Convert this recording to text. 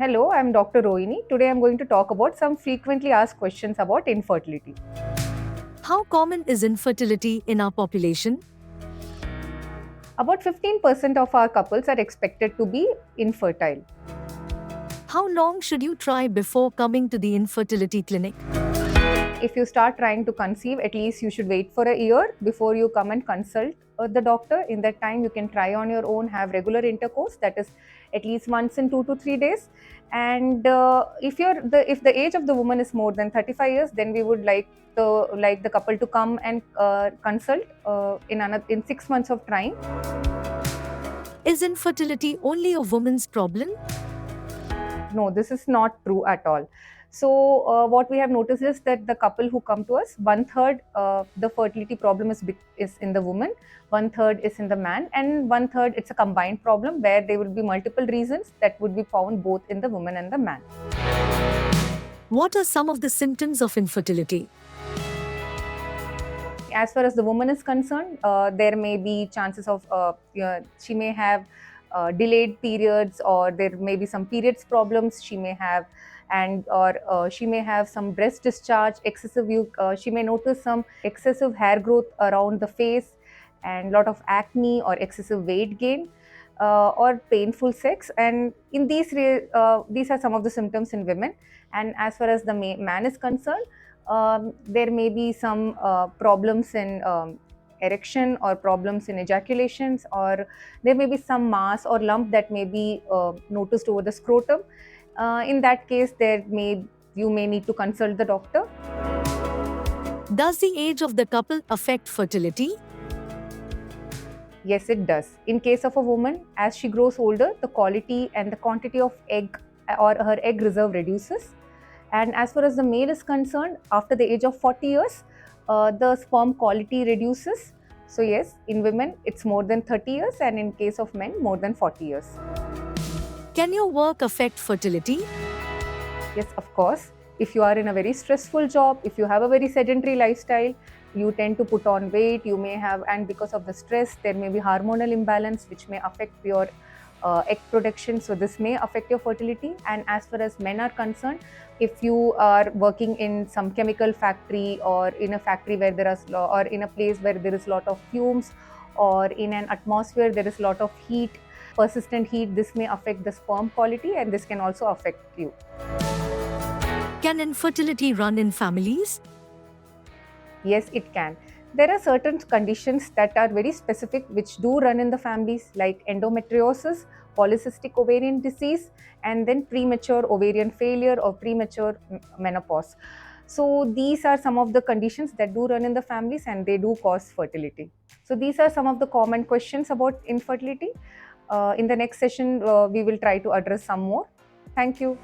Hello, I'm Dr. Rohini. Today I'm going to talk about some frequently asked questions about infertility. How common is infertility in our population? About 15% of our couples are expected to be infertile. How long should you try before coming to the infertility clinic? If you start trying to conceive, at least you should wait for a year before you come and consult the doctor. In that time, you can try on your own, have regular intercourse, that is at least once in 2 to 3 days. And if the age of the woman is more than 35 years, then we would like the couple to come and consult in 6 months of trying. Is infertility only a woman's problem? No, this is not true at all. So what we have noticed is that the couple who come to us, one third the fertility problem is in the woman, one third is in the man, and one third it's a combined problem where there will be multiple reasons that would be found both in the woman and the man. What are some of the symptoms of infertility? As far as the woman is concerned, there may be chances of she may have delayed periods, or there may be some periods problems she may have, and or she may have some breast discharge, she may notice some excessive hair growth around the face, and lot of acne or excessive weight gain, or painful sex. And in these are some of the symptoms in women. And as far as the man is concerned, there may be some problems in erection, or problems in ejaculations, or there may be some mass or lump that may be noticed over the scrotum. In that case, you may need to consult the doctor. Does the age of the couple affect fertility? Yes, it does. In case of a woman, as she grows older, the quality and the quantity of egg or her egg reserve reduces. And as far as the male is concerned, after the age of 40 years, the sperm quality reduces. So yes, in women, it's more than 30 years, and in case of men, more than 40 years. Can your work affect fertility? Yes, of course. If you are in a very stressful job, if you have a very sedentary lifestyle, you tend to put on weight, you may have, and because of the stress, there may be hormonal imbalance which may affect your egg production. So this may affect your fertility. And as far as men are concerned, if you are working in some chemical factory, or in a factory where or in a place where there is a lot of fumes, or in an atmosphere there is a lot of heat, persistent heat, this may affect the sperm quality, and this can also affect you. Can infertility run in families? Yes, it can. There are certain conditions that are very specific which do run in the families, like endometriosis, polycystic ovarian disease, and then premature ovarian failure or premature menopause. So these are some of the conditions that do run in the families, and they do cause fertility. So these are some of the common questions about infertility. In the next session, we will try to address some more. Thank you.